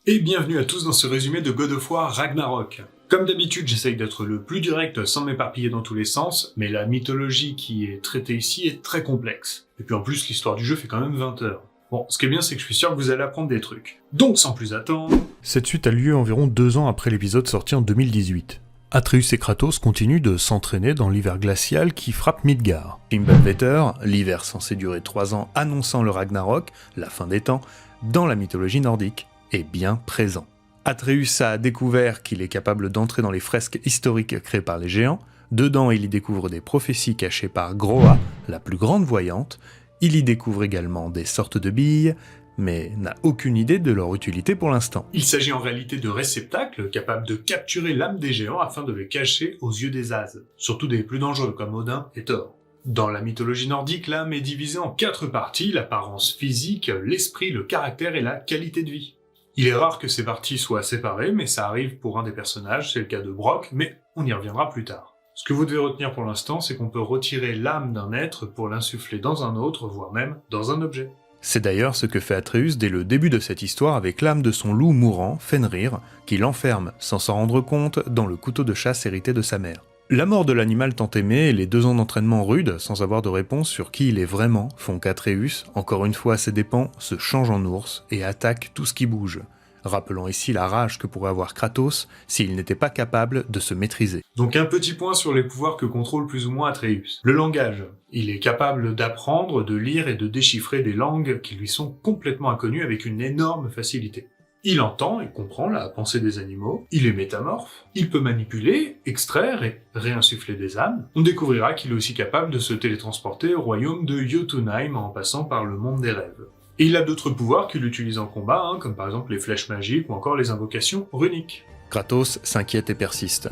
Et bienvenue à tous dans ce résumé de God of War Ragnarok. Comme d'habitude, j'essaye d'être le plus direct sans m'éparpiller dans tous les sens, mais la mythologie qui est traitée ici est très complexe. Et puis en plus, l'histoire du jeu fait quand même 20 heures. Bon, ce qui est bien, c'est que je suis sûr que vous allez apprendre des trucs. Donc, sans plus attendre... Cette suite a lieu environ 2 ans après l'épisode sorti en 2018. Atreus et Kratos continuent de s'entraîner dans l'hiver glacial qui frappe Midgard. Fimbulvetter, l'hiver censé durer 3 ans annonçant le Ragnarok, la fin des temps, dans la mythologie nordique, est bien présent. Atreus a découvert qu'il est capable d'entrer dans les fresques historiques créées par les géants. Dedans, il y découvre des prophéties cachées par Groa, la plus grande voyante. Il y découvre également des sortes de billes, mais n'a aucune idée de leur utilité pour l'instant. Il s'agit en réalité de réceptacles capables de capturer l'âme des géants afin de les cacher aux yeux des As, surtout des plus dangereux comme Odin et Thor. Dans la mythologie nordique, l'âme est divisée en 4 parties, l'apparence physique, l'esprit, le caractère et la qualité de vie. Il est rare que ces parties soient séparées, mais ça arrive pour un des personnages, c'est le cas de Brok, mais on y reviendra plus tard. Ce que vous devez retenir pour l'instant, c'est qu'on peut retirer l'âme d'un être pour l'insuffler dans un autre, voire même dans un objet. C'est d'ailleurs ce que fait Atreus dès le début de cette histoire avec l'âme de son loup mourant, Fenrir, qu'il enferme, sans s'en rendre compte, dans le couteau de chasse hérité de sa mère. La mort de l'animal tant aimé et les 2 ans d'entraînement rude, sans avoir de réponse sur qui il est vraiment, font qu'Atreus, encore une fois à ses dépens, se change en ours et attaque tout ce qui bouge. Rappelant ici la rage que pourrait avoir Kratos s'il n'était pas capable de se maîtriser. Donc un petit point sur les pouvoirs que contrôle plus ou moins Atreus. Le langage. Il est capable d'apprendre, de lire et de déchiffrer des langues qui lui sont complètement inconnues avec une énorme facilité. Il entend et comprend la pensée des animaux, il est métamorphe, il peut manipuler, extraire et réinsuffler des âmes. On découvrira qu'il est aussi capable de se télétransporter au royaume de Jotunheim en passant par le monde des rêves. Et il a d'autres pouvoirs qu'il utilise en combat, comme par exemple les flèches magiques ou encore les invocations runiques. Kratos s'inquiète et persiste.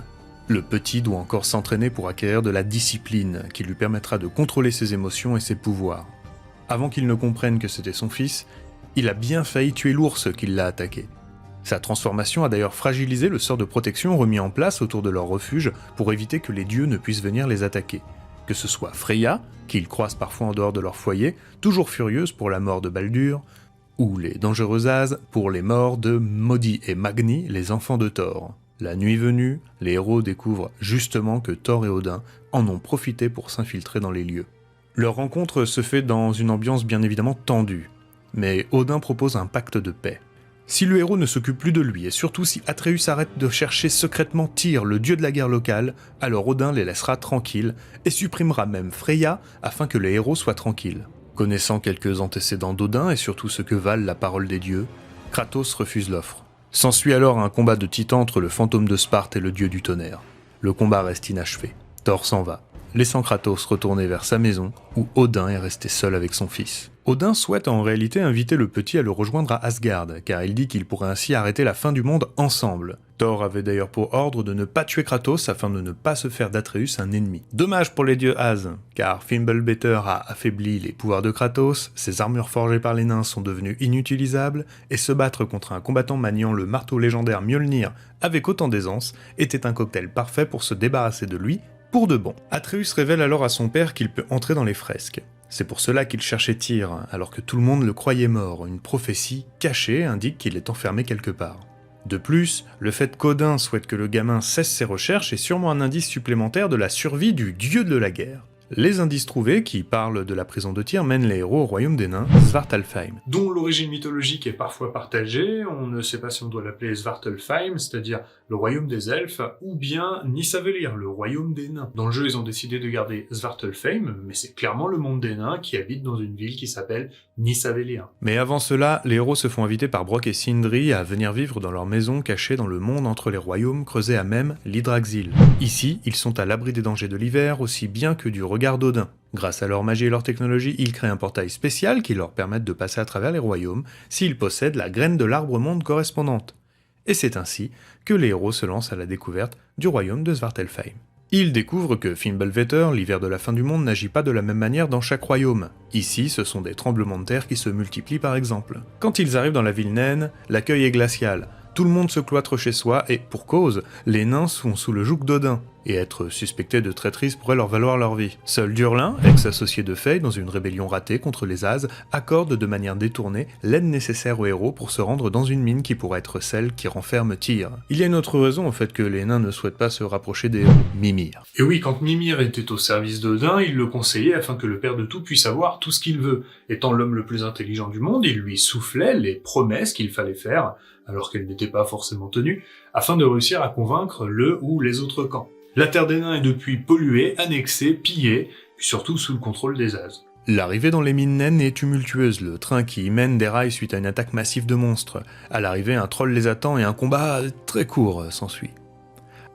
Le petit doit encore s'entraîner pour acquérir de la discipline qui lui permettra de contrôler ses émotions et ses pouvoirs. Avant qu'il ne comprenne que c'était son fils, il a bien failli tuer l'ours qui l'a attaqué. Sa transformation a d'ailleurs fragilisé le sort de protection remis en place autour de leur refuge pour éviter que les dieux ne puissent venir les attaquer. Que ce soit Freya, qu'ils croisent parfois en dehors de leur foyer, toujours furieuse pour la mort de Baldur, ou les dangereux As pour les morts de Modi et Magni, les enfants de Thor. La nuit venue, les héros découvrent justement que Thor et Odin en ont profité pour s'infiltrer dans les lieux. Leur rencontre se fait dans une ambiance bien évidemment tendue, mais Odin propose un pacte de paix. Si le héros ne s'occupe plus de lui, et surtout si Atreus arrête de chercher secrètement Tyr, le dieu de la guerre locale, alors Odin les laissera tranquilles, et supprimera même Freya afin que les héros soient tranquilles. Connaissant quelques antécédents d'Odin, et surtout ce que valent la parole des dieux, Kratos refuse l'offre. S'ensuit alors un combat de titans entre le fantôme de Sparte et le dieu du tonnerre. Le combat reste inachevé. Thor s'en va, laissant Kratos retourner vers sa maison, où Odin est resté seul avec son fils. Odin souhaite en réalité inviter le petit à le rejoindre à Asgard, car il dit qu'il pourrait ainsi arrêter la fin du monde ensemble. Thor avait d'ailleurs pour ordre de ne pas tuer Kratos afin de ne pas se faire d'Atreus un ennemi. Dommage pour les dieux As, car Fimbulvetter a affaibli les pouvoirs de Kratos, ses armures forgées par les nains sont devenues inutilisables, et se battre contre un combattant maniant le marteau légendaire Mjolnir avec autant d'aisance était un cocktail parfait pour se débarrasser de lui pour de bon. Atreus révèle alors à son père qu'il peut entrer dans les fresques. C'est pour cela qu'il cherchait Tyr, alors que tout le monde le croyait mort. Une prophétie cachée indique qu'il est enfermé quelque part. De plus, le fait qu'Odin souhaite que le gamin cesse ses recherches est sûrement un indice supplémentaire de la survie du dieu de la guerre. Les indices trouvés, qui parlent de la prison de Tyr, mènent les héros au royaume des nains, Svartalfheim. Dont l'origine mythologique est parfois partagée, on ne sait pas si on doit l'appeler Svartalfheim, c'est-à-dire le royaume des elfes, ou bien Nisavellir, le royaume des nains. Dans le jeu, ils ont décidé de garder Svartalfheim, mais c'est clairement le monde des nains qui habite dans une ville qui s'appelle Nisavellir. Mais avant cela, les héros se font inviter par Brok et Sindri à venir vivre dans leur maison cachée dans le monde entre les royaumes creusés à même l'Yggdrasil. Ici, ils sont à l'abri des dangers de l'hiver, aussi bien que du regard d'Odin. Grâce à leur magie et leur technologie, ils créent un portail spécial qui leur permet de passer à travers les royaumes s'ils possèdent la graine de l'arbre monde correspondante. Et c'est ainsi que les héros se lancent à la découverte du royaume de Svartalfheim. Ils découvrent que Fimbulvetter, l'hiver de la fin du monde, n'agit pas de la même manière dans chaque royaume. Ici, ce sont des tremblements de terre qui se multiplient par exemple. Quand ils arrivent dans la ville naine, l'accueil est glacial. Tout le monde se cloître chez soi et, pour cause, les nains sont sous le joug d'Odin. et être suspecté de traîtrise pourrait leur valoir leur vie. Seul Durlin, ex-associé de Faye dans une rébellion ratée contre les As, accorde de manière détournée l'aide nécessaire aux héros pour se rendre dans une mine qui pourrait être celle qui renferme Tyr. Il y a une autre raison au fait que les nains ne souhaitent pas se rapprocher des héros, Mimir. Et oui, quand Mimir était au service d'Odin, il le conseillait afin que le Père de Tout puisse avoir tout ce qu'il veut. Étant l'homme le plus intelligent du monde, il lui soufflait les promesses qu'il fallait faire, alors qu'elles n'étaient pas forcément tenues, afin de réussir à convaincre le ou les autres camps. La Terre des Nains est depuis polluée, annexée, pillée, puis surtout sous le contrôle des As. L'arrivée dans les mines naines est tumultueuse, le train qui y mène déraille suite à une attaque massive de monstres. À l'arrivée, un troll les attend et un combat très court s'ensuit.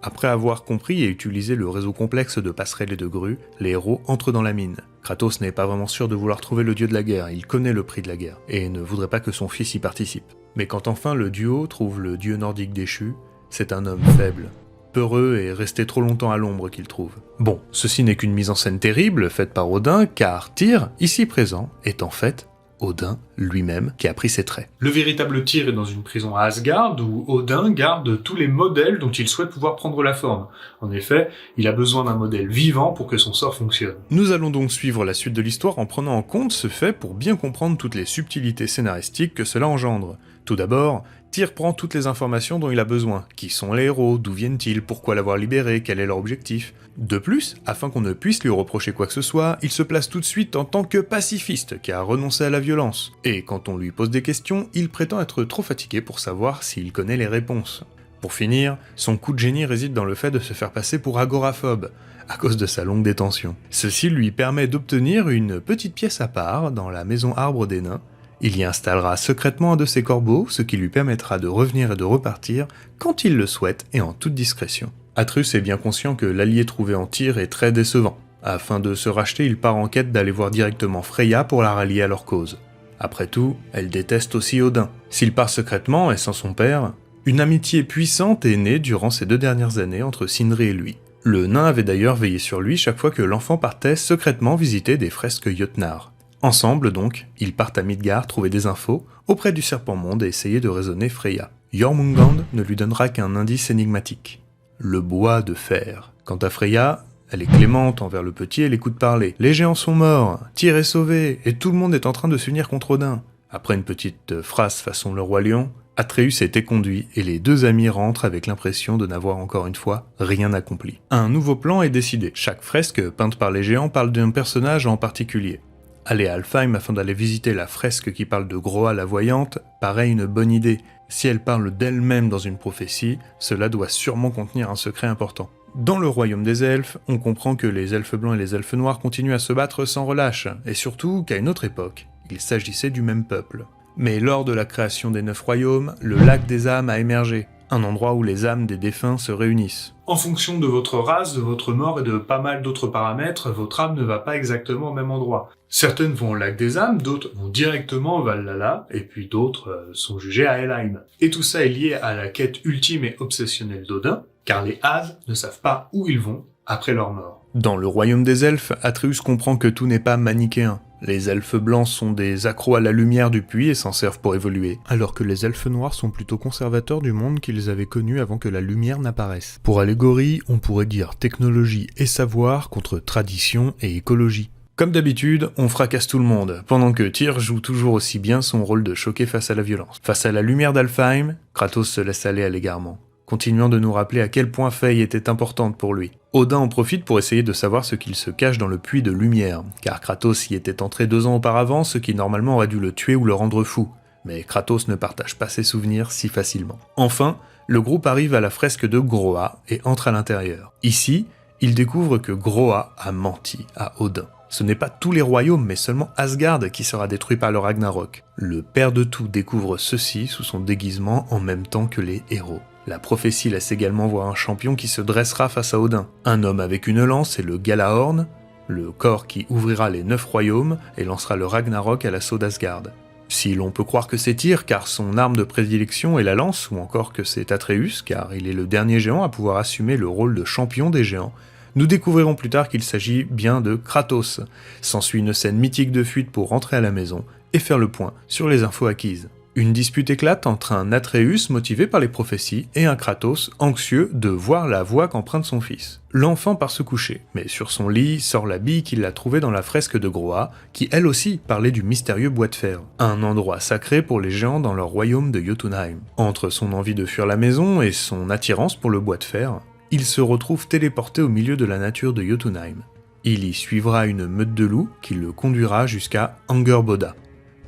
Après avoir compris et utilisé le réseau complexe de passerelles et de grues, les héros entrent dans la mine. Kratos n'est pas vraiment sûr de vouloir trouver le dieu de la guerre, il connaît le prix de la guerre, et ne voudrait pas que son fils y participe. Mais quand enfin le duo trouve le dieu nordique déchu, c'est un homme faible, peureux et resté trop longtemps à l'ombre qu'il trouve. Bon, ceci n'est qu'une mise en scène terrible faite par Odin, car Tyr, ici présent, est en fait Odin lui-même qui a pris ses traits. Le véritable Tyr est dans une prison à Asgard où Odin garde tous les modèles dont il souhaite pouvoir prendre la forme. En effet, il a besoin d'un modèle vivant pour que son sort fonctionne. Nous allons donc suivre la suite de l'histoire en prenant en compte ce fait pour bien comprendre toutes les subtilités scénaristiques que cela engendre. Tout d'abord, Tyr prend toutes les informations dont il a besoin. Qui sont les héros? D'où viennent-ils? Pourquoi l'avoir libéré? Quel est leur objectif? De plus, afin qu'on ne puisse lui reprocher quoi que ce soit, il se place tout de suite en tant que pacifiste qui a renoncé à la violence. Et quand on lui pose des questions, il prétend être trop fatigué pour savoir s'il connaît les réponses. Pour finir, son coup de génie réside dans le fait de se faire passer pour agoraphobe, à cause de sa longue détention. Ceci lui permet d'obtenir une petite pièce à part dans la maison arbre des nains. Il y installera secrètement un de ses corbeaux, ce qui lui permettra de revenir et de repartir quand il le souhaite et en toute discrétion. Atreus est bien conscient que l'allié trouvé en Tyr est très décevant. Afin de se racheter, il part en quête d'aller voir directement Freya pour la rallier à leur cause. Après tout, elle déteste aussi Odin. S'il part secrètement et sans son père, une amitié puissante est née durant ces 2 dernières années entre Sindri et lui. Le nain avait d'ailleurs veillé sur lui chaque fois que l'enfant partait secrètement visiter des fresques Jötnar. Ensemble donc, ils partent à Midgard trouver des infos auprès du Serpent-Monde et essayer de raisonner Freya. Jormungand ne lui donnera qu'un indice énigmatique. Le bois de fer. Quant à Freya, elle est clémente envers le petit et l'écoute parler. Les géants sont morts, Tyr est sauvé, et tout le monde est en train de s'unir contre Odin. Après une petite phrase façon le roi lion, Atreus est éconduit et les 2 amis rentrent avec l'impression de n'avoir encore une fois rien accompli. Un nouveau plan est décidé. Chaque fresque peinte par les géants parle d'un personnage en particulier. Aller à Alfheim afin d'aller visiter la fresque qui parle de Groa la voyante paraît une bonne idée. Si elle parle d'elle-même dans une prophétie, cela doit sûrement contenir un secret important. Dans le royaume des elfes, on comprend que les elfes blancs et les elfes noirs continuent à se battre sans relâche, et surtout qu'à une autre époque, il s'agissait du même peuple. Mais lors de la création des 9 royaumes, le lac des âmes a émergé, un endroit où les âmes des défunts se réunissent. En fonction de votre race, de votre mort et de pas mal d'autres paramètres, votre âme ne va pas exactement au même endroit. Certaines vont au lac des âmes, d'autres vont directement au Valhalla, et puis d'autres sont jugées à Helheim. Et tout ça est lié à la quête ultime et obsessionnelle d'Odin, car les As ne savent pas où ils vont après leur mort. Dans le royaume des elfes, Atreus comprend que tout n'est pas manichéen. Les elfes blancs sont des accros à la lumière du puits et s'en servent pour évoluer, alors que les elfes noirs sont plutôt conservateurs du monde qu'ils avaient connu avant que la lumière n'apparaisse. Pour allégorie, on pourrait dire technologie et savoir contre tradition et écologie. Comme d'habitude, on fracasse tout le monde, pendant que Tyr joue toujours aussi bien son rôle de choqué face à la violence. Face à la lumière d'Alfheim, Kratos se laisse aller à l'égarement, continuant de nous rappeler à quel point Faye était importante pour lui. Odin en profite pour essayer de savoir ce qu'il se cache dans le puits de lumière, car Kratos y était entré 2 ans auparavant, ce qui normalement aurait dû le tuer ou le rendre fou. Mais Kratos ne partage pas ses souvenirs si facilement. Enfin, le groupe arrive à la fresque de Groa et entre à l'intérieur. Ici, il découvre que Groa a menti à Odin. Ce n'est pas tous les royaumes, mais seulement Asgard qui sera détruit par le Ragnarok. Le Père de Tout découvre ceci sous son déguisement en même temps que les héros. La prophétie laisse également voir un champion qui se dressera face à Odin. Un homme avec une lance et le Galahorn, le corps qui ouvrira les 9 royaumes et lancera le Ragnarok à l'assaut d'Asgard. Si l'on peut croire que c'est Tyr, car son arme de prédilection est la lance, ou encore que c'est Atreus, car il est le dernier géant à pouvoir assumer le rôle de champion des géants, nous découvrirons plus tard qu'il s'agit bien de Kratos. S'ensuit une scène mythique de fuite pour rentrer à la maison et faire le point sur les infos acquises. Une dispute éclate entre un Atreus motivé par les prophéties et un Kratos anxieux de voir la voie qu'emprunte son fils. L'enfant part se coucher, mais sur son lit sort la bille qu'il a trouvée dans la fresque de Groa, qui elle aussi parlait du mystérieux bois de fer, un endroit sacré pour les géants dans leur royaume de Jotunheim. Entre son envie de fuir la maison et son attirance pour le bois de fer, il se retrouve téléporté au milieu de la nature de Jotunheim. Il y suivra une meute de loups qui le conduira jusqu'à Angerboda,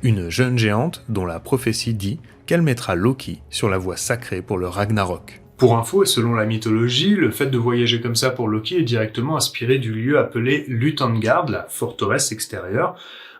une jeune géante dont la prophétie dit qu'elle mettra Loki sur la voie sacrée pour le Ragnarok. Pour info, et selon la mythologie, le fait de voyager comme ça pour Loki est directement inspiré du lieu appelé Lutangard, la forteresse extérieure,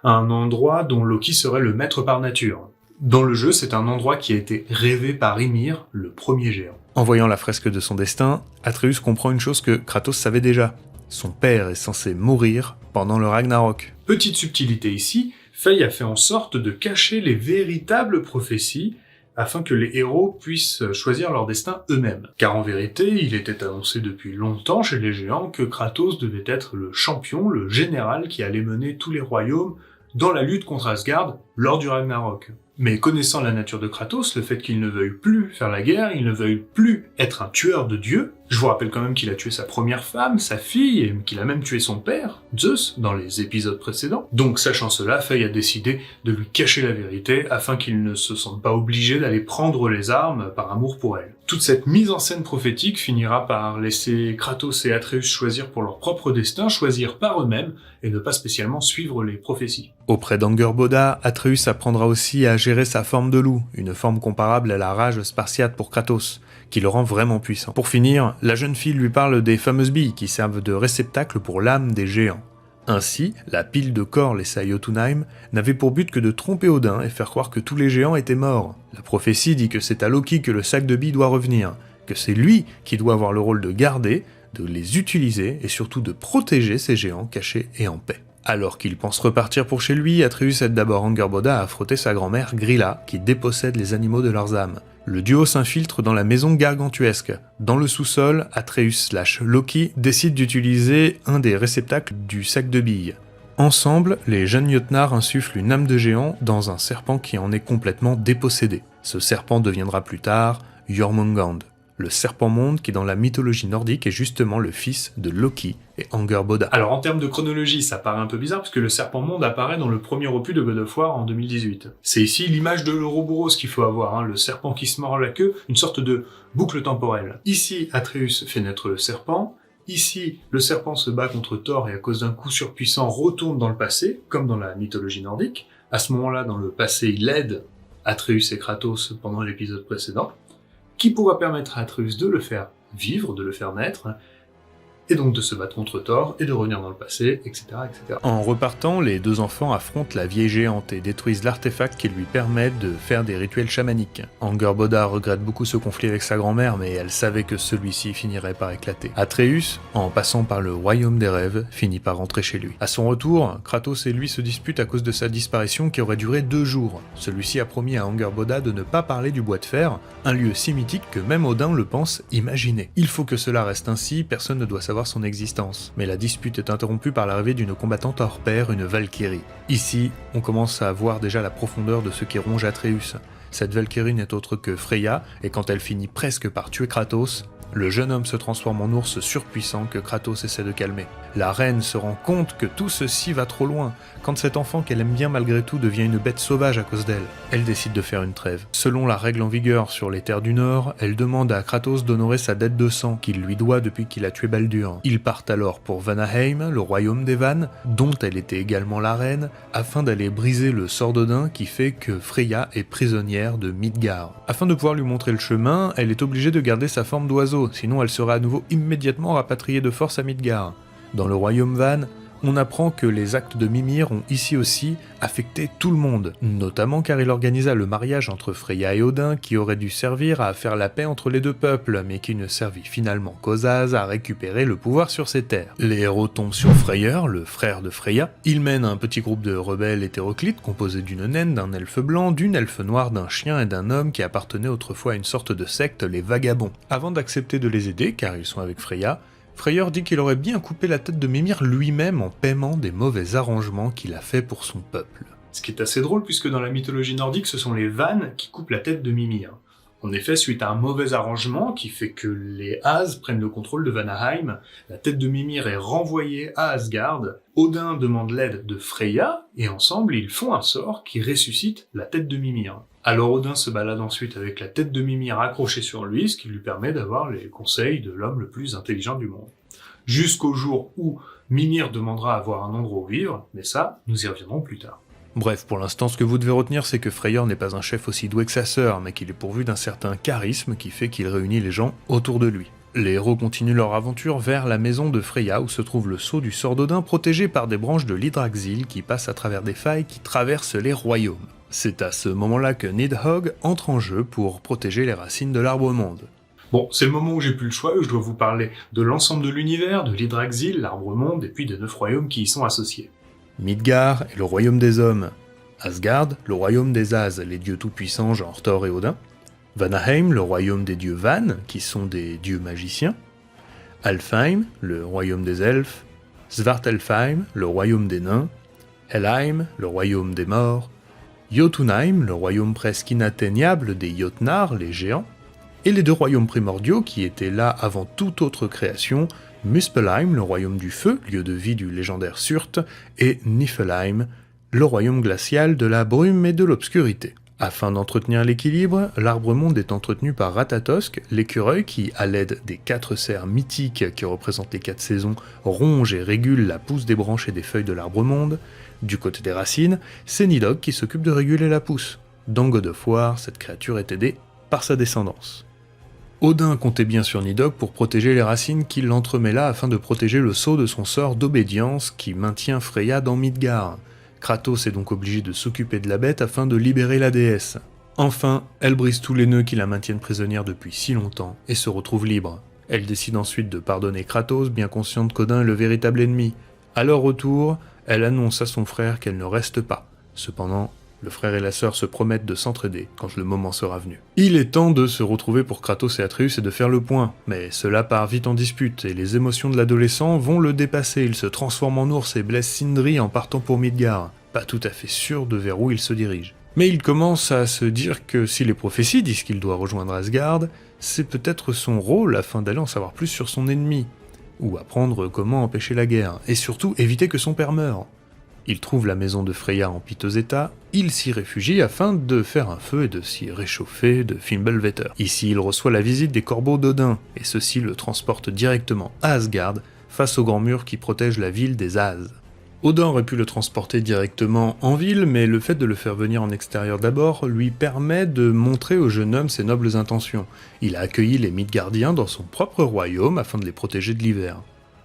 un endroit dont Loki serait le maître par nature. Dans le jeu, c'est un endroit qui a été rêvé par Ymir, le premier géant. En voyant la fresque de son destin, Atreus comprend une chose que Kratos savait déjà. Son père est censé mourir pendant le Ragnarok. Petite subtilité ici, Faye a fait en sorte de cacher les véritables prophéties afin que les héros puissent choisir leur destin eux-mêmes. Car en vérité, il était annoncé depuis longtemps chez les géants que Kratos devait être le champion, le général qui allait mener tous les royaumes dans la lutte contre Asgard lors du Ragnarok. Mais connaissant la nature de Kratos, le fait qu'il ne veuille plus faire la guerre, il ne veuille plus être un tueur de dieux, je vous rappelle quand même qu'il a tué sa première femme, sa fille, et qu'il a même tué son père, Zeus, dans les épisodes précédents. Donc sachant cela, Faye a décidé de lui cacher la vérité afin qu'il ne se sente pas obligé d'aller prendre les armes par amour pour elle. Toute cette mise en scène prophétique finira par laisser Kratos et Atreus choisir pour leur propre destin, choisir par eux-mêmes, et ne pas spécialement suivre les prophéties. Auprès d'Angerboda, Atreus apprendra aussi à gérer sa forme de loup, une forme comparable à la rage spartiate pour Kratos, qui le rend vraiment puissant. Pour finir, la jeune fille lui parle des fameuses billes qui servent de réceptacle pour l'âme des géants. Ainsi, la pile de corps laissée à Jotunheim n'avait pour but que de tromper Odin et faire croire que tous les géants étaient morts. La prophétie dit que c'est à Loki que le sac de billes doit revenir, que c'est lui qui doit avoir le rôle de garder, de les utiliser et surtout de protéger ces géants cachés et en paix. Alors qu'il pense repartir pour chez lui, Atreus aide d'abord Angerboda à frotter sa grand-mère Grilla, qui dépossède les animaux de leurs âmes. Le duo s'infiltre dans la maison gargantuesque. Dans le sous-sol, Atreus/Loki décide d'utiliser un des réceptacles du sac de billes. Ensemble, les jeunes Jotnar insufflent une âme de géant dans un serpent qui en est complètement dépossédé. Ce serpent deviendra plus tard Jormungand, le serpent-monde qui dans la mythologie nordique est justement le fils de Loki et Angerboda. Alors en termes de chronologie, ça paraît un peu bizarre parce que le serpent-monde apparaît dans le premier opus de God of War en 2018. C'est ici l'image de l'Ouroboros qu'il faut avoir, le serpent qui se mord la queue, une sorte de boucle temporelle. Ici, Atreus fait naître le serpent. Ici, le serpent se bat contre Thor et à cause d'un coup surpuissant retourne dans le passé, comme dans la mythologie nordique. À ce moment-là, dans le passé, il aide Atreus et Kratos pendant l'épisode précédent, qui pourra permettre à Atreus de le faire vivre, de le faire naître, et donc de se battre contre Thor, et de revenir dans le passé, etc., etc. En repartant, les deux enfants affrontent la vieille géante et détruisent l'artefact qui lui permet de faire des rituels chamaniques. Angerboda regrette beaucoup ce conflit avec sa grand-mère, mais elle savait que celui-ci finirait par éclater. Atreus, en passant par le royaume des rêves, finit par rentrer chez lui. À son retour, Kratos et lui se disputent à cause de sa disparition qui aurait duré 2 jours. Celui-ci a promis à Angerboda de ne pas parler du bois de fer, un lieu si mythique que même Odin le pense imaginer. Il faut que cela reste ainsi, personne ne doit savoir son existence. Mais la dispute est interrompue par l'arrivée d'une combattante hors pair, une Valkyrie. Ici, on commence à voir déjà la profondeur de ce qui ronge Atreus. Cette Valkyrie n'est autre que Freya, et quand elle finit presque par tuer Kratos, le jeune homme se transforme en ours surpuissant que Kratos essaie de calmer. La reine se rend compte que tout ceci va trop loin, quand cet enfant qu'elle aime bien malgré tout devient une bête sauvage à cause d'elle. Elle décide de faire une trêve. Selon la règle en vigueur sur les terres du Nord, elle demande à Kratos d'honorer sa dette de sang qu'il lui doit depuis qu'il a tué Baldur. Ils partent alors pour Vanaheim, le royaume des Vannes, dont elle était également la reine, afin d'aller briser le sort d'Odin qui fait que Freya est prisonnière de Midgard. Afin de pouvoir lui montrer le chemin, elle est obligée de garder sa forme d'oiseau, sinon elle sera à nouveau immédiatement rapatriée de force à Midgard. Dans le royaume Van, on apprend que les actes de Mimir ont ici aussi affecté tout le monde, notamment car il organisa le mariage entre Freya et Odin qui aurait dû servir à faire la paix entre les deux peuples, mais qui ne servit finalement qu'Ozaz à récupérer le pouvoir sur ses terres. Les héros tombent sur Freyr, le frère de Freya. Il mène un petit groupe de rebelles hétéroclites composé d'une naine, d'un elfe blanc, d'une elfe noire, d'un chien et d'un homme qui appartenait autrefois à une sorte de secte, les Vagabonds. Avant d'accepter de les aider, car ils sont avec Freya, Freyr dit qu'il aurait bien coupé la tête de Mimir lui-même en paiement des mauvais arrangements qu'il a fait pour son peuple. Ce qui est assez drôle puisque dans la mythologie nordique, ce sont les Vannes qui coupent la tête de Mimir. En effet, suite à un mauvais arrangement qui fait que les As prennent le contrôle de Vanaheim, la tête de Mimir est renvoyée à Asgard, Odin demande l'aide de Freya, et ensemble ils font un sort qui ressuscite la tête de Mimir. Alors Odin se balade ensuite avec la tête de Mimir accrochée sur lui, ce qui lui permet d'avoir les conseils de l'homme le plus intelligent du monde. Jusqu'au jour où Mimir demandera à avoir un endroit où vivre, mais ça, nous y reviendrons plus tard. Bref, pour l'instant, ce que vous devez retenir, c'est que Freyr n'est pas un chef aussi doué que sa sœur, mais qu'il est pourvu d'un certain charisme qui fait qu'il réunit les gens autour de lui. Les héros continuent leur aventure vers la maison de Freya où se trouve le sceau du sort d'Odin protégé par des branches de l'Hydraxil qui passent à travers des failles qui traversent les royaumes. C'est à ce moment-là que Nidhogg entre en jeu pour protéger les racines de l'arbre-monde. Bon, c'est le moment où j'ai plus le choix, où je dois vous parler de l'ensemble de l'univers, de l'Hydraxil, l'arbre-monde, et puis des 9 royaumes qui y sont associés. Midgard est le royaume des hommes, Asgard, le royaume des As, les dieux tout-puissants genre Thor et Odin, Vanaheim, le royaume des dieux Van, qui sont des dieux magiciens, Alfheim, le royaume des elfes, Svartalfheim, le royaume des nains, Helheim, le royaume des morts, Jotunheim, le royaume presque inatteignable des Jotnar, les géants, et les 2 royaumes primordiaux qui étaient là avant toute autre création, Muspelheim, le royaume du feu, lieu de vie du légendaire Surt, et Niflheim, le royaume glacial de la brume et de l'obscurité. Afin d'entretenir l'équilibre, l'arbre-monde est entretenu par Ratatosk, l'écureuil qui, à l'aide des 4 cerfs mythiques qui représentent les 4 saisons, ronge et régule la pousse des branches et des feuilles de l'arbre-monde. Du côté des racines, c'est Nidhogg qui s'occupe de réguler la pousse. Dans God of War, cette créature est aidée par sa descendance. Odin comptait bien sur Nidhogg pour protéger les racines qu'il entremêla afin de protéger le sceau de son sort d'obédience qui maintient Freya dans Midgard. Kratos est donc obligé de s'occuper de la bête afin de libérer la déesse. Enfin, elle brise tous les nœuds qui la maintiennent prisonnière depuis si longtemps et se retrouve libre. Elle décide ensuite de pardonner Kratos, bien consciente qu'Odin est le véritable ennemi. À leur retour, elle annonce à son frère qu'elle ne reste pas. Cependant, le frère et la sœur se promettent de s'entraider quand le moment sera venu. Il est temps de se retrouver pour Kratos et Atreus et de faire le point, mais cela part vite en dispute et les émotions de l'adolescent vont le dépasser. Il se transforme en ours et blesse Sindri en partant pour Midgard, pas tout à fait sûr de vers où il se dirige. Mais il commence à se dire que si les prophéties disent qu'il doit rejoindre Asgard, c'est peut-être son rôle afin d'aller en savoir plus sur son ennemi, ou apprendre comment empêcher la guerre, et surtout éviter que son père meure. Il trouve la maison de Freya en piteux état, il s'y réfugie afin de faire un feu et de s'y réchauffer de Fimbulvetter. Ici, il reçoit la visite des corbeaux d'Odin, et ceux-ci le transportent directement à Asgard, face au grand mur qui protège la ville des As. Odin aurait pu le transporter directement en ville, mais le fait de le faire venir en extérieur d'abord lui permet de montrer au jeune homme ses nobles intentions. Il a accueilli les Midgardiens dans son propre royaume afin de les protéger de l'hiver.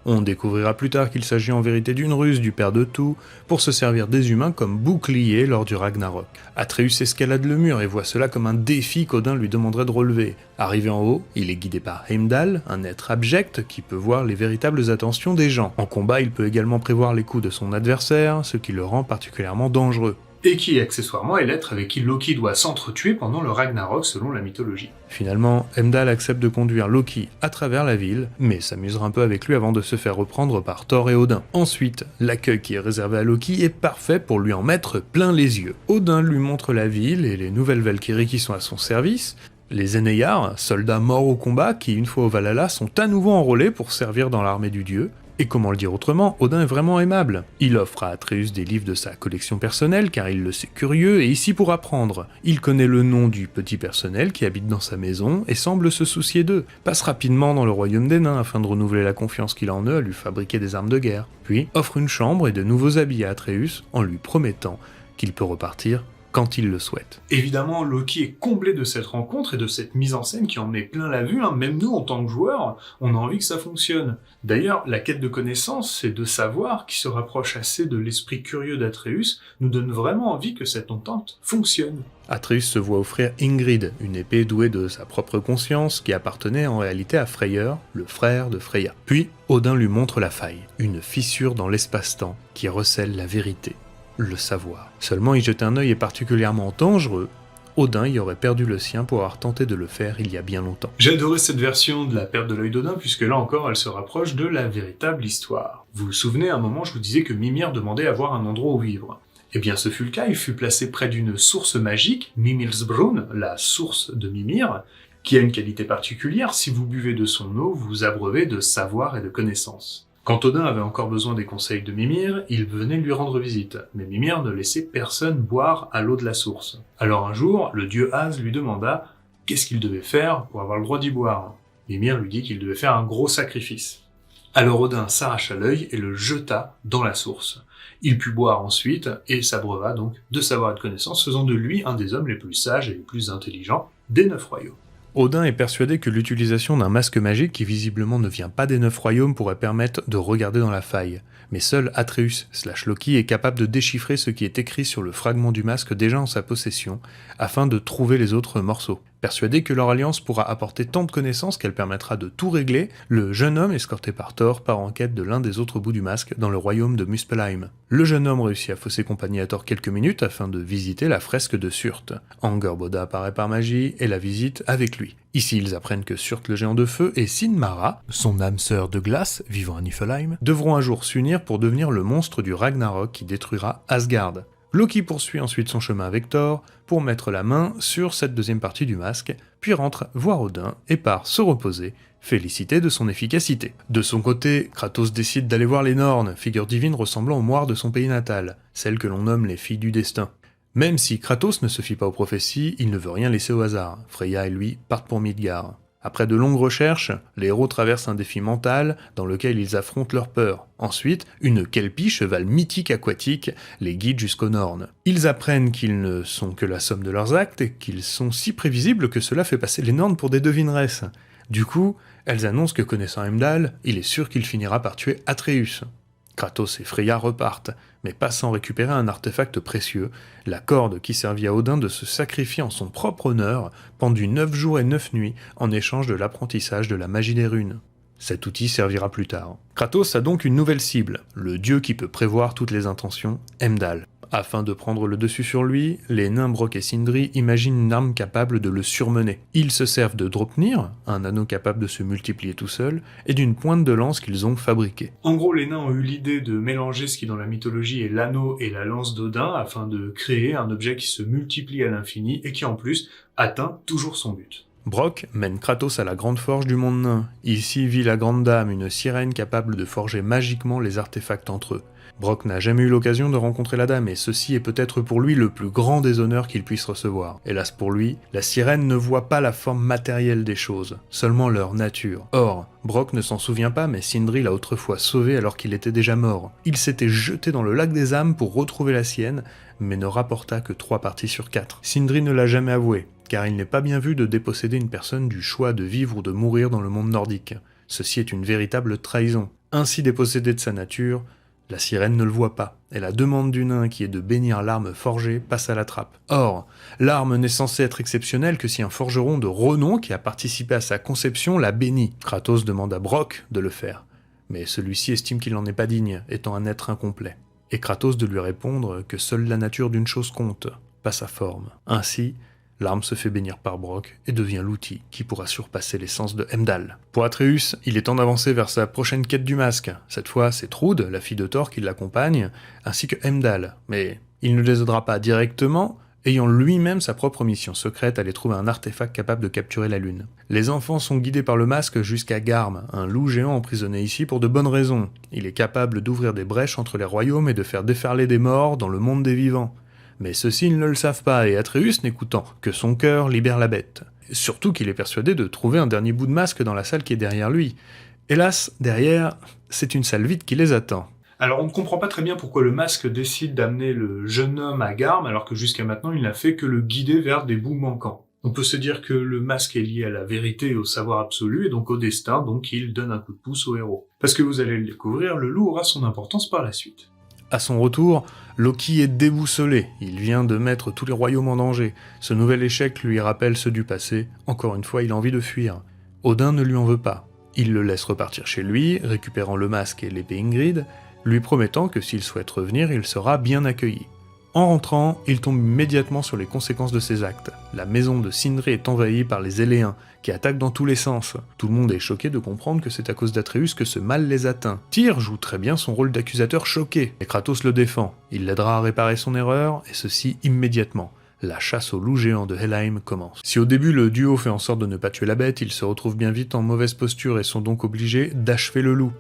On découvrira plus tard qu'il s'agit en vérité d'une ruse du père de tout pour se servir des humains comme bouclier lors du Ragnarok. Atreus escalade le mur et voit cela comme un défi qu'Odin lui demanderait de relever. Arrivé en haut, il est guidé par Heimdall, un être abject qui peut voir les véritables intentions des gens. En combat, il peut également prévoir les coups de son adversaire, ce qui le rend particulièrement dangereux. Et qui, accessoirement, est l'être avec qui Loki doit s'entretuer pendant le Ragnarok selon la mythologie. Finalement, Heimdall accepte de conduire Loki à travers la ville, mais s'amusera un peu avec lui avant de se faire reprendre par Thor et Odin. Ensuite, l'accueil qui est réservé à Loki est parfait pour lui en mettre plein les yeux. Odin lui montre la ville et les nouvelles Valkyries qui sont à son service, les Eneyar, soldats morts au combat qui, une fois au Valhalla, sont à nouveau enrôlés pour servir dans l'armée du dieu. Et comment le dire autrement, Odin est vraiment aimable. Il offre à Atreus des livres de sa collection personnelle car il le sait curieux et ici pour apprendre. Il connaît le nom du petit personnel qui habite dans sa maison et semble se soucier d'eux. Passe rapidement dans le royaume des nains afin de renouveler la confiance qu'il a en eux à lui fabriquer des armes de guerre. Puis offre une chambre et de nouveaux habits à Atreus en lui promettant qu'il peut repartir quand il le souhaite. Évidemment, Loki est comblé de cette rencontre et de cette mise en scène qui en met plein la vue. Même nous, en tant que joueurs, on a envie que ça fonctionne. D'ailleurs, la quête de connaissance et de savoir, qui se rapproche assez de l'esprit curieux d'Atreus, nous donne vraiment envie que cette entente fonctionne. Atreus se voit offrir Ingrid, une épée douée de sa propre conscience qui appartenait en réalité à Freyr, le frère de Freya. Puis, Odin lui montre la faille, une fissure dans l'espace-temps qui recèle la vérité. Le savoir. Seulement y jeter un œil est particulièrement dangereux. Odin y aurait perdu le sien pour avoir tenté de le faire il y a bien longtemps. J'ai adoré cette version de la perte de l'œil d'Odin puisque là encore elle se rapproche de la véritable histoire. Vous vous souvenez, à un moment je vous disais que Mimir demandait à avoir un endroit où vivre. Eh bien ce fut le cas, il fut placé près d'une source magique, Mimilsbrunn, la source de Mimir, qui a une qualité particulière, si vous buvez de son eau, vous vous abreuvez de savoir et de connaissances. Quand Odin avait encore besoin des conseils de Mimir, il venait lui rendre visite, mais Mimir ne laissait personne boire à l'eau de la source. Alors un jour, le dieu As lui demanda qu'est-ce qu'il devait faire pour avoir le droit d'y boire. Mimir lui dit qu'il devait faire un gros sacrifice. Alors Odin s'arracha l'œil et le jeta dans la source. Il put boire ensuite et s'abreuva donc de savoir et de connaissances, faisant de lui un des hommes les plus sages et les plus intelligents des 9 royaumes. Odin est persuadé que l'utilisation d'un masque magique qui visiblement ne vient pas des 9 royaumes pourrait permettre de regarder dans la faille. Mais seul Atreus / Loki est capable de déchiffrer ce qui est écrit sur le fragment du masque déjà en sa possession, afin de trouver les autres morceaux. Persuadé que leur alliance pourra apporter tant de connaissances qu'elle permettra de tout régler, le jeune homme, escorté par Thor, part en quête de l'un des autres bouts du masque dans le royaume de Muspelheim. Le jeune homme réussit à fausser compagnie à Thor quelques minutes afin de visiter la fresque de Surt. Angerboda apparaît par magie et la visite avec lui. Ici, ils apprennent que Surt le géant de feu et Sinmara, son âme sœur de glace, vivant à Niflheim, devront un jour s'unir pour devenir le monstre du Ragnarok qui détruira Asgard. Loki poursuit ensuite son chemin avec Thor pour mettre la main sur cette deuxième partie du masque, puis rentre voir Odin et part se reposer, félicité de son efficacité. De son côté, Kratos décide d'aller voir les Nornes, figures divines ressemblant aux moires de son pays natal, celles que l'on nomme les filles du destin. Même si Kratos ne se fie pas aux prophéties, il ne veut rien laisser au hasard. Freya et lui partent pour Midgard. Après de longues recherches, les héros traversent un défi mental dans lequel ils affrontent leur peur. Ensuite, une Kelpie, cheval mythique aquatique, les guide jusqu'aux Nornes. Ils apprennent qu'ils ne sont que la somme de leurs actes et qu'ils sont si prévisibles que cela fait passer les Nornes pour des devineresses. Du coup, elles annoncent que connaissant Heimdall, il est sûr qu'il finira par tuer Atreus. Kratos et Freya repartent, mais pas sans récupérer un artefact précieux, la corde qui servit à Odin de se sacrifier en son propre honneur, pendu 9 jours et 9 nuits en échange de l'apprentissage de la magie des runes. Cet outil servira plus tard. Kratos a donc une nouvelle cible, le dieu qui peut prévoir toutes les intentions, Heimdall. Afin de prendre le dessus sur lui, les nains Brok et Sindri imaginent une arme capable de le surmener. Ils se servent de Draupnir, un anneau capable de se multiplier tout seul, et d'une pointe de lance qu'ils ont fabriquée. En gros, les nains ont eu l'idée de mélanger ce qui dans la mythologie est l'anneau et la lance d'Odin afin de créer un objet qui se multiplie à l'infini et qui en plus atteint toujours son but. Brok mène Kratos à la grande forge du monde nain. Ici vit la grande dame, une sirène capable de forger magiquement les artefacts entre eux. Brok n'a jamais eu l'occasion de rencontrer la dame et ceci est peut-être pour lui le plus grand des honneurs qu'il puisse recevoir. Hélas pour lui, la sirène ne voit pas la forme matérielle des choses, seulement leur nature. Or, Brok ne s'en souvient pas mais Sindri l'a autrefois sauvé alors qu'il était déjà mort. Il s'était jeté dans le lac des âmes pour retrouver la sienne, mais ne rapporta que 3 parties sur 4. Sindri ne l'a jamais avoué, car il n'est pas bien vu de déposséder une personne du choix de vivre ou de mourir dans le monde nordique. Ceci est une véritable trahison. Ainsi dépossédé de sa nature, la sirène ne le voit pas, et la demande du nain qui est de bénir l'arme forgée passe à la trappe. Or, l'arme n'est censée être exceptionnelle que si un forgeron de renom qui a participé à sa conception l'a bénie. Kratos demande à Brok de le faire, mais celui-ci estime qu'il n'en est pas digne, étant un être incomplet. Et Kratos de lui répondre que seule la nature d'une chose compte, pas sa forme. Ainsi, l'arme se fait bénir par Brok et devient l'outil qui pourra surpasser l'essence de Heimdall. Pour Atreus, il est temps d'avancer vers sa prochaine quête du masque. Cette fois, c'est Trud, la fille de Thor, qui l'accompagne, ainsi que Heimdall. Mais il ne les aidera pas directement, ayant lui-même sa propre mission secrète, aller trouver un artefact capable de capturer la lune. Les enfants sont guidés par le masque jusqu'à Garm, un loup géant emprisonné ici pour de bonnes raisons. Il est capable d'ouvrir des brèches entre les royaumes et de faire déferler des morts dans le monde des vivants. Mais ceux-ci ne le savent pas, et Atreus, n'écoutant que son cœur, libère la bête. Surtout qu'il est persuadé de trouver un dernier bout de masque dans la salle qui est derrière lui. Hélas, derrière, c'est une salle vide qui les attend. Alors on ne comprend pas très bien pourquoi le masque décide d'amener le jeune homme à Garm, alors que jusqu'à maintenant il n'a fait que le guider vers des bouts manquants. On peut se dire que le masque est lié à la vérité et au savoir absolu, et donc au destin, donc il donne un coup de pouce au héros. Parce que vous allez le découvrir, le loup aura son importance par la suite. À son retour, Loki est déboussolé, il vient de mettre tous les royaumes en danger. Ce nouvel échec lui rappelle ceux du passé, encore une fois il a envie de fuir. Odin ne lui en veut pas. Il le laisse repartir chez lui, récupérant le masque et l'épée Ingrid, lui promettant que s'il souhaite revenir, il sera bien accueilli. En rentrant, il tombe immédiatement sur les conséquences de ses actes. La maison de Sindri est envahie par les Éléens, qui attaquent dans tous les sens. Tout le monde est choqué de comprendre que c'est à cause d'Atreus que ce mal les atteint. Tyr joue très bien son rôle d'accusateur choqué, et Kratos le défend. Il l'aidera à réparer son erreur, et ceci immédiatement. La chasse aux loups géants de Helheim commence. Si au début le duo fait en sorte de ne pas tuer la bête, ils se retrouvent bien vite en mauvaise posture et sont donc obligés d'achever le loup.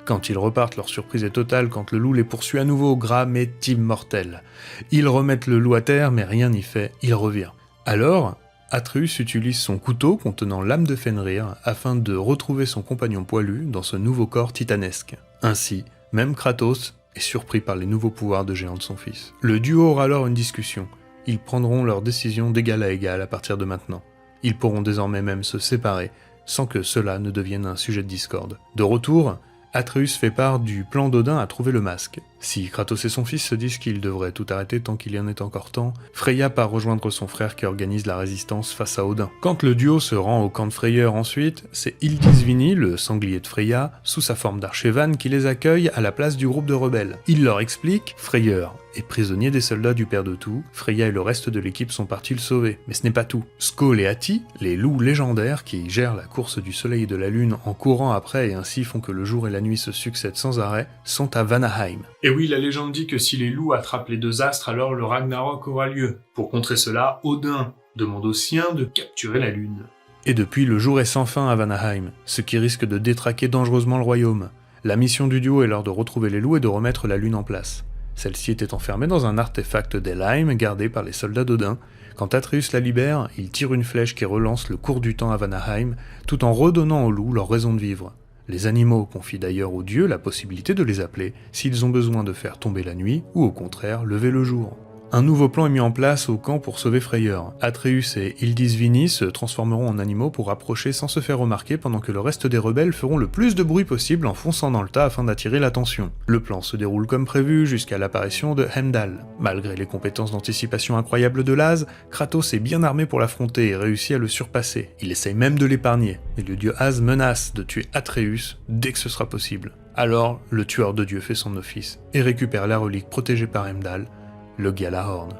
Quand ils repartent, leur surprise est totale quand le loup les poursuit à nouveau. Gram est immortel. Ils remettent le loup à terre, mais rien n'y fait, il revient. Alors, Atreus utilise son couteau contenant l'âme de Fenrir afin de retrouver son compagnon poilu dans ce nouveau corps titanesque. Ainsi, même Kratos est surpris par les nouveaux pouvoirs de géant de son fils. Le duo aura alors une discussion. Ils prendront leurs décisions d'égal à égal à partir de maintenant. Ils pourront désormais même se séparer, sans que cela ne devienne un sujet de discorde. De retour, Atreus fait part du plan d'Odin à trouver le masque. Si Kratos et son fils se disent qu'ils devraient tout arrêter tant qu'il y en est encore temps, Freya part rejoindre son frère qui organise la résistance face à Odin. Quand le duo se rend au camp de Freyr ensuite, c'est Hildisvini, le sanglier de Freya, sous sa forme d'archévan, qui les accueille à la place du groupe de rebelles. Il leur explique, Freyr est prisonnier des soldats du Père de Tout, Freya et le reste de l'équipe sont partis le sauver. Mais ce n'est pas tout. Skoll et Ati, les loups légendaires qui gèrent la course du soleil et de la lune en courant après et ainsi font que le jour et la nuit se succèdent sans arrêt, sont à Vanaheim. Et oui, la légende dit que si les loups attrapent les deux astres, alors le Ragnarok aura lieu. Pour contrer cela, Odin demande aux siens de capturer la lune. Et depuis, le jour est sans fin à Vanaheim, ce qui risque de détraquer dangereusement le royaume. La mission du duo est alors de retrouver les loups et de remettre la lune en place. Celle-ci était enfermée dans un artefact d'Helheim gardé par les soldats d'Odin. Quand Atreus la libère, il tire une flèche qui relance le cours du temps à Vanaheim, tout en redonnant aux loups leur raison de vivre. Les animaux confient d'ailleurs aux dieux la possibilité de les appeler s'ils ont besoin de faire tomber la nuit ou au contraire lever le jour. Un nouveau plan est mis en place au camp pour sauver Freyr. Atreus et Hildisvini se transformeront en animaux pour approcher sans se faire remarquer pendant que le reste des rebelles feront le plus de bruit possible en fonçant dans le tas afin d'attirer l'attention. Le plan se déroule comme prévu jusqu'à l'apparition de Heimdall. Malgré les compétences d'anticipation incroyables de Laz, Kratos est bien armé pour l'affronter et réussit à le surpasser. Il essaye même de l'épargner, mais le dieu Az menace de tuer Atreus dès que ce sera possible. Alors, le tueur de dieux fait son office et récupère la relique protégée par Heimdall, le Gjallarhorn.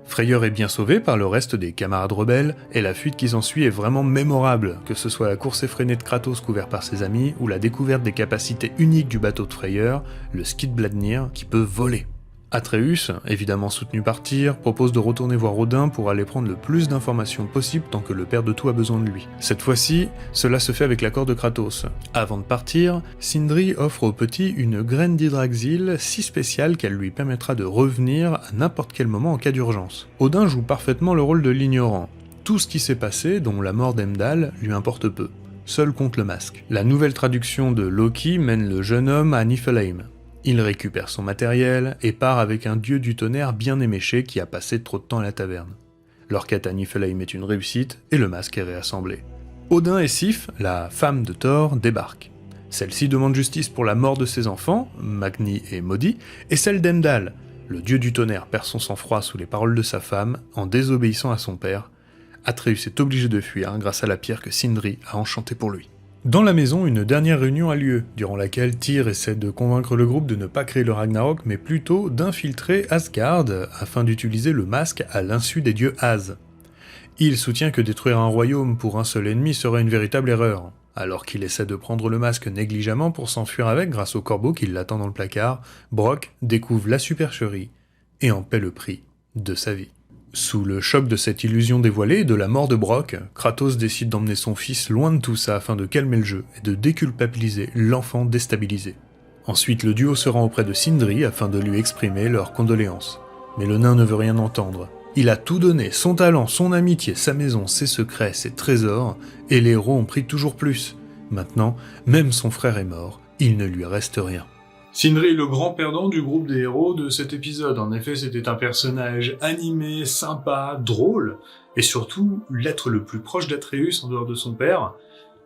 Freyr est bien sauvé par le reste des camarades rebelles, et la fuite qui s'ensuit est vraiment mémorable, que ce soit la course effrénée de Kratos couvert par ses amis, ou la découverte des capacités uniques du bateau de Freyr, le Skidbladnir, qui peut voler. Atreus, évidemment soutenu par Tyr, propose de retourner voir Odin pour aller prendre le plus d'informations possible tant que le Père de Tout a besoin de lui. Cette fois-ci, cela se fait avec l'accord de Kratos. Avant de partir, Sindri offre au petit une graine d'Hydraxil si spéciale qu'elle lui permettra de revenir à n'importe quel moment en cas d'urgence. Odin joue parfaitement le rôle de l'ignorant. Tout ce qui s'est passé, dont la mort d'Heimdall, lui importe peu. Seul compte le masque. La nouvelle traduction de Loki mène le jeune homme à Niflheim. Il récupère son matériel et part avec un dieu du tonnerre bien éméché qui a passé trop de temps à la taverne. Leur quête à Niflheim est une réussite et le masque est réassemblé. Odin et Sif, la femme de Thor, débarquent. Celle-ci demande justice pour la mort de ses enfants, Magni et Modi, et celle d'Heimdall. Le dieu du tonnerre perd son sang-froid sous les paroles de sa femme en désobéissant à son père. Atreus est obligé de fuir grâce à la pierre que Sindri a enchantée pour lui. Dans la maison, une dernière réunion a lieu, durant laquelle Tyr essaie de convaincre le groupe de ne pas créer le Ragnarok, mais plutôt d'infiltrer Asgard afin d'utiliser le masque à l'insu des dieux Az. Il soutient que détruire un royaume pour un seul ennemi serait une véritable erreur. Alors qu'il essaie de prendre le masque négligemment pour s'enfuir avec grâce au corbeau qui l'attend dans le placard, Brok découvre la supercherie et en paie le prix de sa vie. Sous le choc de cette illusion dévoilée et de la mort de Brok, Kratos décide d'emmener son fils loin de tout ça afin de calmer le jeu et de déculpabiliser l'enfant déstabilisé. Ensuite, le duo se rend auprès de Sindri afin de lui exprimer leurs condoléances. Mais le nain ne veut rien entendre. Il a tout donné, son talent, son amitié, sa maison, ses secrets, ses trésors, et les héros ont pris toujours plus. Maintenant, même son frère est mort, il ne lui reste rien. Sindri est le grand perdant du groupe des héros de cet épisode. En effet, c'était un personnage animé, sympa, drôle, et surtout l'être le plus proche d'Atreus en dehors de son père.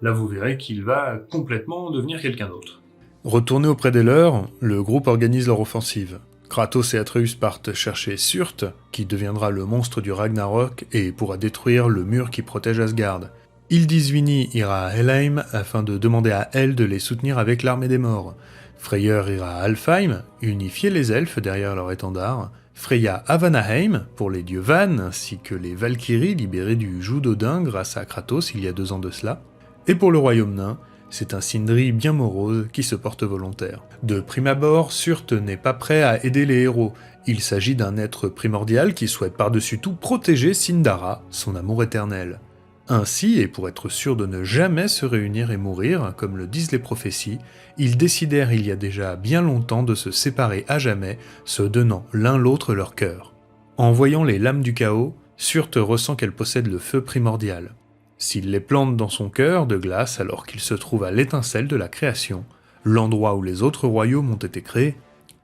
Là, vous verrez qu'il va complètement devenir quelqu'un d'autre. Retournés auprès des leurs, le groupe organise leur offensive. Kratos et Atreus partent chercher Surt, qui deviendra le monstre du Ragnarok et pourra détruire le mur qui protège Asgard. Hildisvini ira à Helheim afin de demander à Hel de les soutenir avec l'armée des morts. Freyr ira à Alfheim, unifier les elfes derrière leur étendard, Freya à Vanaheim, pour les dieux Van, ainsi que les Valkyries libérées du joug d'Odin grâce à Kratos il y a 2 ans de cela. Et pour le royaume nain, c'est un Sindri bien morose qui se porte volontaire. De prime abord, Surt n'est pas prêt à aider les héros. Il s'agit d'un être primordial qui souhaite par-dessus tout protéger Sindara, son amour éternel. Ainsi, et pour être sûr de ne jamais se réunir et mourir, comme le disent les prophéties, ils décidèrent il y a déjà bien longtemps de se séparer à jamais, se donnant l'un l'autre leur cœur. En voyant les lames du chaos, Surt ressent qu'elle possède le feu primordial. S'il les plante dans son cœur de glace alors qu'il se trouve à l'étincelle de la création, l'endroit où les autres royaumes ont été créés,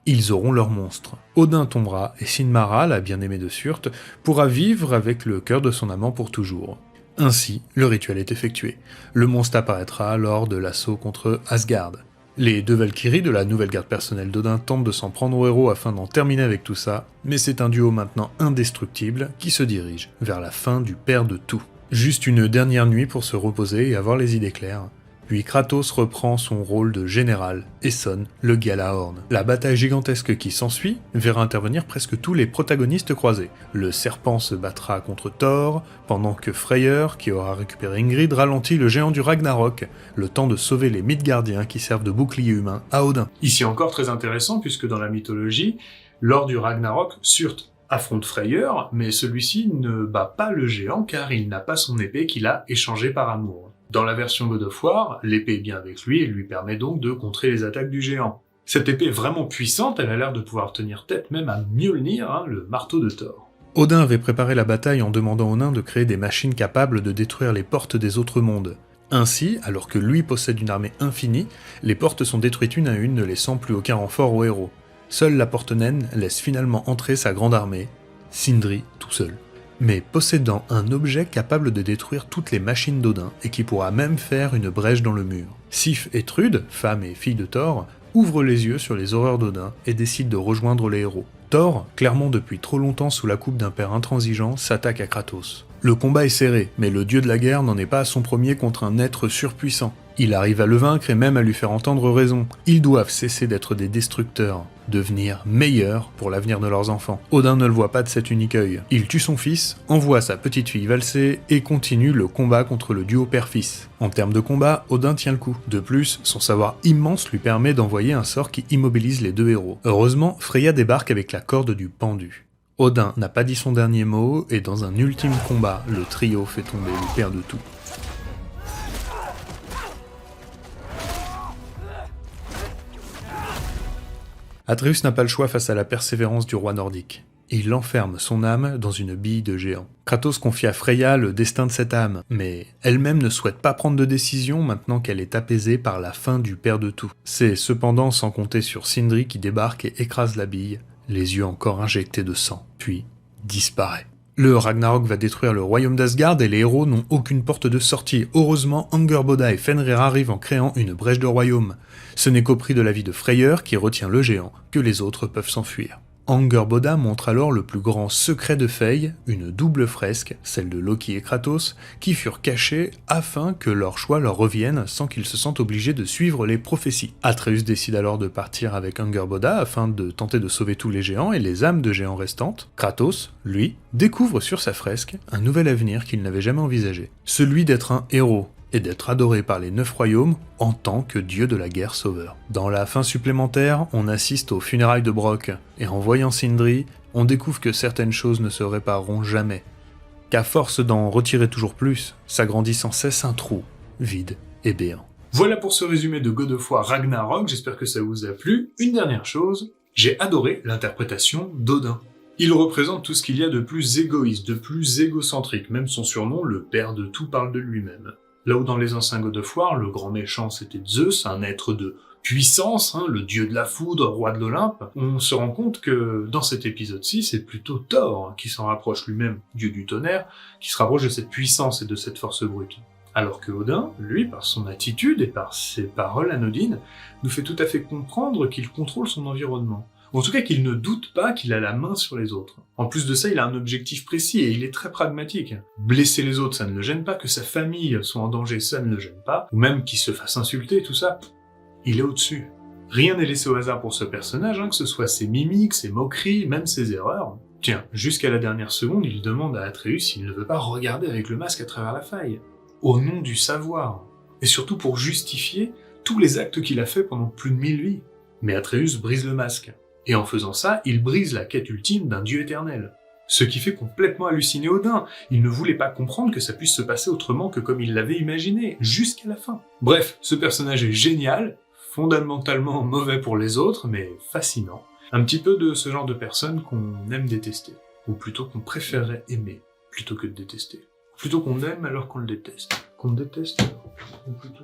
ils auront leur monstre. Odin tombera et Sinmara, la bien-aimée de Surt, pourra vivre avec le cœur de son amant pour toujours. Ainsi, le rituel est effectué. Le monstre apparaîtra lors de l'assaut contre Asgard. Les 2 Valkyries de la nouvelle garde personnelle d'Odin tentent de s'en prendre au héros afin d'en terminer avec tout ça, mais c'est un duo maintenant indestructible qui se dirige vers la fin du père de tout. Juste une dernière nuit pour se reposer et avoir les idées claires. Puis Kratos reprend son rôle de général et sonne le Gjallarhorn. La bataille gigantesque qui s'ensuit verra intervenir presque tous les protagonistes croisés. Le serpent se battra contre Thor, pendant que Freyr, qui aura récupéré Ingrid, ralentit le géant du Ragnarok, le temps de sauver les Midgardiens qui servent de bouclier humain à Odin. Ici encore très intéressant, puisque dans la mythologie, lors du Ragnarok, Surt affronte Freyr, mais celui-ci ne bat pas le géant car il n'a pas son épée qu'il a échangée par amour. Dans la version God of War, l'épée est bien avec lui et lui permet donc de contrer les attaques du géant. Cette épée est vraiment puissante, elle a l'air de pouvoir tenir tête même à Mjolnir, le marteau de Thor. Odin avait préparé la bataille en demandant aux nains de créer des machines capables de détruire les portes des autres mondes. Ainsi, alors que lui possède une armée infinie, les portes sont détruites une à une, ne laissant plus aucun renfort aux héros. Seule la porte naine laisse finalement entrer sa grande armée, Sindri tout seul. Mais possédant un objet capable de détruire toutes les machines d'Odin et qui pourra même faire une brèche dans le mur. Sif et Trude, femme et fille de Thor, ouvrent les yeux sur les horreurs d'Odin et décident de rejoindre les héros. Thor, clairement depuis trop longtemps sous la coupe d'un père intransigeant, s'attaque à Kratos. Le combat est serré, mais le dieu de la guerre n'en est pas à son premier contre un être surpuissant. Il arrive à le vaincre et même à lui faire entendre raison. Ils doivent cesser d'être des destructeurs, devenir meilleurs pour l'avenir de leurs enfants. Odin ne le voit pas de cet unique œil. Il tue son fils, envoie sa petite fille valser et continue le combat contre le duo père-fils. En termes de combat, Odin tient le coup. De plus, son savoir immense lui permet d'envoyer un sort qui immobilise les 2 héros. Heureusement, Freya débarque avec la corde du pendu. Odin n'a pas dit son dernier mot, et dans un ultime combat, le trio fait tomber le père de tout. Atreus n'a pas le choix face à la persévérance du roi nordique. Il enferme son âme dans une bille de géant. Kratos confie à Freya le destin de cette âme, mais elle-même ne souhaite pas prendre de décision maintenant qu'elle est apaisée par la fin du père de tout. C'est cependant sans compter sur Sindri qui débarque et écrase la bille, les yeux encore injectés de sang, puis disparaît. Le Ragnarok va détruire le royaume d'Asgard et les héros n'ont aucune porte de sortie. Heureusement, Angerboda et Fenrir arrivent en créant une brèche de royaume. Ce n'est qu'au prix de la vie de Freyr, qui retient le géant, que les autres peuvent s'enfuir. Angerboda montre alors le plus grand secret de Fey, une double fresque, celle de Loki et Kratos, qui furent cachées afin que leur choix leur revienne sans qu'ils se sentent obligés de suivre les prophéties. Atreus décide alors de partir avec Angerboda afin de tenter de sauver tous les géants et les âmes de géants restantes. Kratos, lui, découvre sur sa fresque un nouvel avenir qu'il n'avait jamais envisagé, celui d'être un héros, et d'être adoré par les 9 royaumes en tant que dieu de la guerre sauveur. Dans la fin supplémentaire, on assiste aux funérailles de Brok, et en voyant Sindri, on découvre que certaines choses ne se répareront jamais, qu'à force d'en retirer toujours plus, s'agrandit sans cesse un trou, vide et béant. Voilà pour ce résumé de God of War Ragnarok, j'espère que ça vous a plu. Une dernière chose, j'ai adoré l'interprétation d'Odin. Il représente tout ce qu'il y a de plus égoïste, de plus égocentrique, même son surnom, le père de tout, parle de lui-même. Là où dans les anciens God of War, le grand méchant c'était Zeus, un être de puissance, le dieu de la foudre, roi de l'Olympe, on se rend compte que dans cet épisode-ci, c'est plutôt Thor qui s'en rapproche lui-même, dieu du tonnerre, qui se rapproche de cette puissance et de cette force brute. Alors que Odin, lui, par son attitude et par ses paroles anodines, nous fait tout à fait comprendre qu'il contrôle son environnement. En tout cas qu'il ne doute pas qu'il a la main sur les autres. En plus de ça, il a un objectif précis et il est très pragmatique. Blesser les autres, ça ne le gêne pas, que sa famille soit en danger, ça ne le gêne pas, ou même qu'il se fasse insulter, tout ça, il est au-dessus. Rien n'est laissé au hasard pour ce personnage, que ce soit ses mimiques, ses moqueries, même ses erreurs. Tiens, jusqu'à la dernière seconde, il demande à Atreus s'il ne veut pas regarder avec le masque à travers la faille. Au nom du savoir. Et surtout pour justifier tous les actes qu'il a fait pendant plus de 1000 vies. Mais Atreus brise le masque. Et en faisant ça, il brise la quête ultime d'un dieu éternel. Ce qui fait complètement halluciner Odin. Il ne voulait pas comprendre que ça puisse se passer autrement que comme il l'avait imaginé, jusqu'à la fin. Bref, ce personnage est génial, fondamentalement mauvais pour les autres, mais fascinant. Un petit peu de ce genre de personne qu'on aime détester. Ou plutôt qu'on préférerait aimer, plutôt que de détester. Plutôt qu'on aime alors qu'on le déteste. Qu'on déteste, ou plutôt...